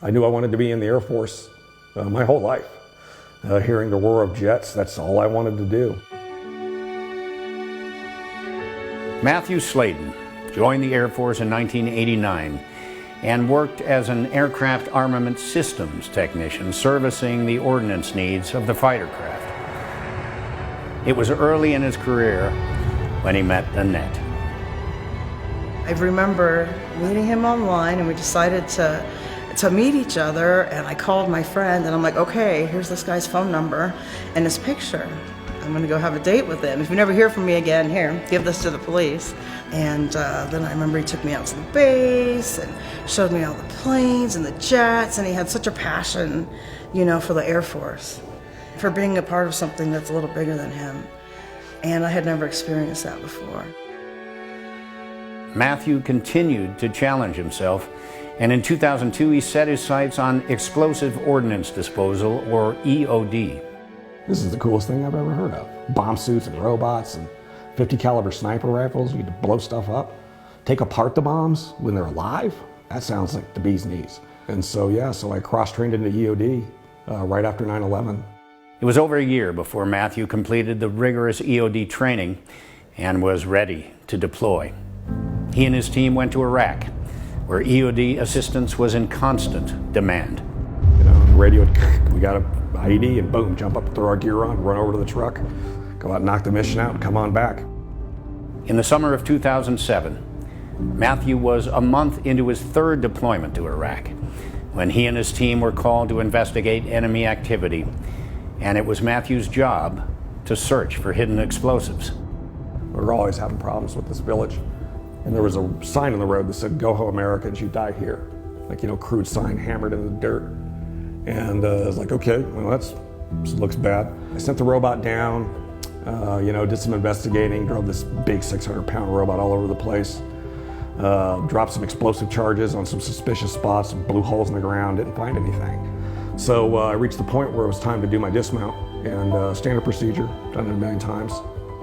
I knew I wanted to be in the Air Force my whole life. Hearing the roar of jets, that's all I wanted to do. Matthew Slayton joined the Air Force in 1989 and worked as an aircraft armament systems technician servicing the ordnance needs of the fighter craft. It was early in his career when he met Annette. I remember meeting him online, and we decided to meet each other, and I called my friend and I'm like, okay, here's this guy's phone number and his picture. I'm gonna go have a date with him. If you never hear from me again, here, give this to the police. And then I remember he took me out to the base and showed me all the planes and the jets, and he had such a passion, you know, for the Air Force, for being a part of something that's a little bigger than him. And I had never experienced that before. Matthew continued to challenge himself, and in 2002 he set his sights on explosive ordnance disposal, or EOD. This is the coolest thing I've ever heard of. Bomb suits and robots and 50 caliber sniper rifles. You get to blow stuff up, take apart the bombs when they're alive. That sounds like the bee's knees. And so I cross-trained into EOD right after 9/11. It was over a year before Matthew completed the rigorous EOD training and was ready to deploy. He and his team went to Iraq, where EOD assistance was in constant demand. You know, the radio, we got a IED, and boom, jump up, throw our gear on, run over to the truck, go out, knock the mission out, and come on back. In the summer of 2007, Matthew was a month into his third deployment to Iraq when he and his team were called to investigate enemy activity, and it was Matthew's job to search for hidden explosives. We were always having problems with this village, and there was a sign on the road that said, "Go home, Americans, you die here." Like, you know, crude sign hammered in the dirt. And I was like, okay, well, this looks bad. I sent the robot down, did some investigating, drove this big 600-pound robot all over the place, dropped some explosive charges on some suspicious spots, blew holes in the ground, didn't find anything. So I reached the point where it was time to do my dismount, and standard procedure, done it a million times.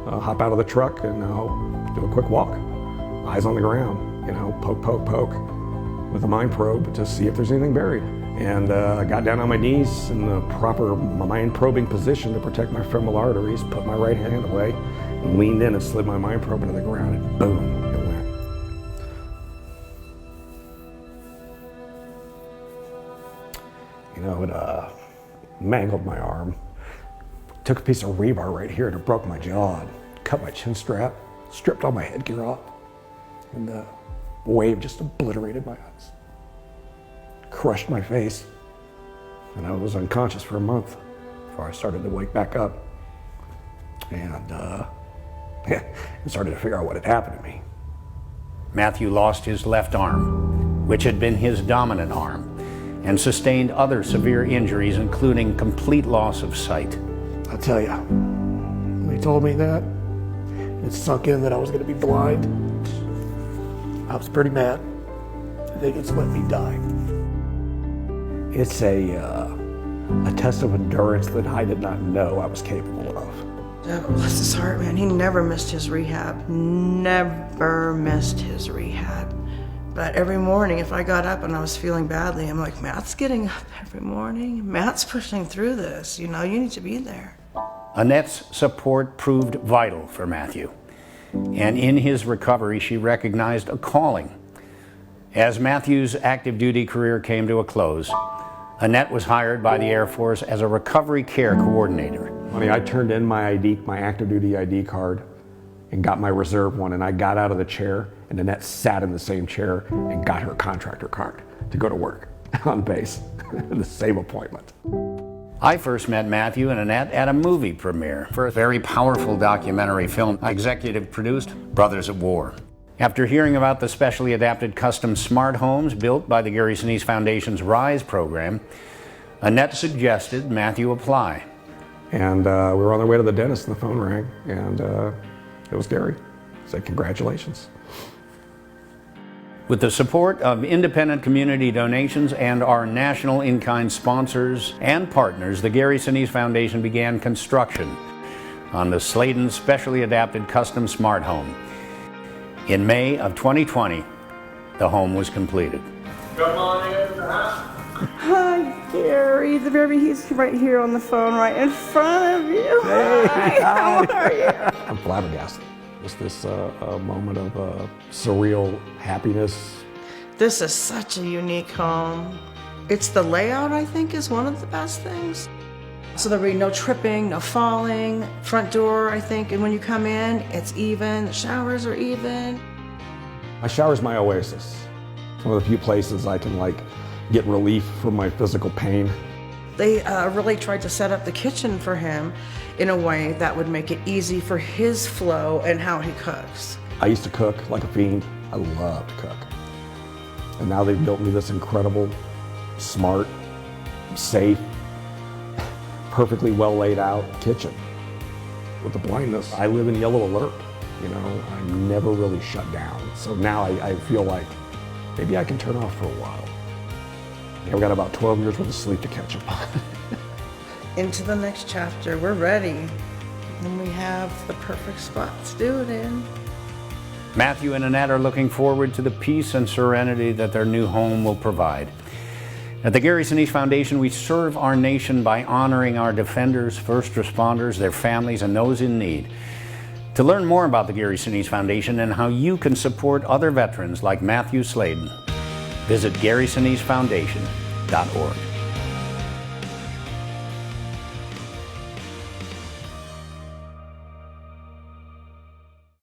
Hop out of the truck and do a quick walk. Eyes on the ground, poke, poke, poke with a mine probe to see if there's anything buried. And I got down on my knees in the proper mine probing position to protect my femoral arteries, put my right hand away, and leaned in and slid my mine probe into the ground, and boom, it went. It mangled my arm, took a piece of rebar right here and it broke my jaw, and cut my chin strap, stripped all my headgear off, and the wave just obliterated my eyes. Crushed my face, and I was unconscious for a month before I started to wake back up and started to figure out what had happened to me. Matthew lost his left arm, which had been his dominant arm, and sustained other severe injuries, including complete loss of sight. I'll tell you, when they told me that, it sunk in that I was going to be blind. I was pretty mad. They just let me die. It's a test of endurance that I did not know I was capable of. Yeah, but bless his heart, man. He never missed his rehab. Never missed his rehab. But every morning, if I got up and I was feeling badly, I'm like, Matt's getting up every morning. Matt's pushing through this. You need to be there. Annette's support proved vital for Matthew. And in his recovery, she recognized a calling. As Matthew's active duty career came to a close, Annette was hired by the Air Force as a recovery care coordinator. I turned in my ID, my active duty ID card, and got my reserve one, and I got out of the chair, and Annette sat in the same chair and got her contractor card to go to work on base, the same appointment. I first met Matthew and Annette at a movie premiere for a very powerful documentary film I executive produced, Brothers at War. After hearing about the specially adapted custom smart homes built by the Gary Sinise Foundation's R.I.S.E program, Annette suggested Matthew apply. And we were on our way to the dentist and the phone rang, and it was Gary. He said, congratulations. With the support of independent community donations and our national in-kind sponsors and partners, the Gary Sinise Foundation began construction on the Slayton specially adapted custom smart home. In May of 2020, the home was completed. Come on in the house. Hi, Gary. The baby, he's right here on the phone, right in front of you. Hey, How are you? I'm flabbergasted. Just this moment of surreal happiness. This is such a unique home. It's the layout, I think, is one of the best things. So there'll be no tripping, no falling. Front door, I think, and when you come in, it's even. The showers are even. My shower's my oasis. It's one of the few places I can get relief from my physical pain. They really tried to set up the kitchen for him in a way that would make it easy for his flow and how he cooks. I used to cook like a fiend. I love to cook. And now they've built me this incredible, smart, safe, perfectly well laid out kitchen. With the blindness, I live in yellow alert. I'm never really shut down. So now I feel like maybe I can turn off for a while. I've got about 12 years worth of sleep to catch up on. Into the next chapter, we're ready. And we have the perfect spot to do it in. Matthew and Annette are looking forward to the peace and serenity that their new home will provide. At the Gary Sinise Foundation, we serve our nation by honoring our defenders, first responders, their families, and those in need. To learn more about the Gary Sinise Foundation and how you can support other veterans like Matthew Slayton, visit GarySiniseFoundation.org.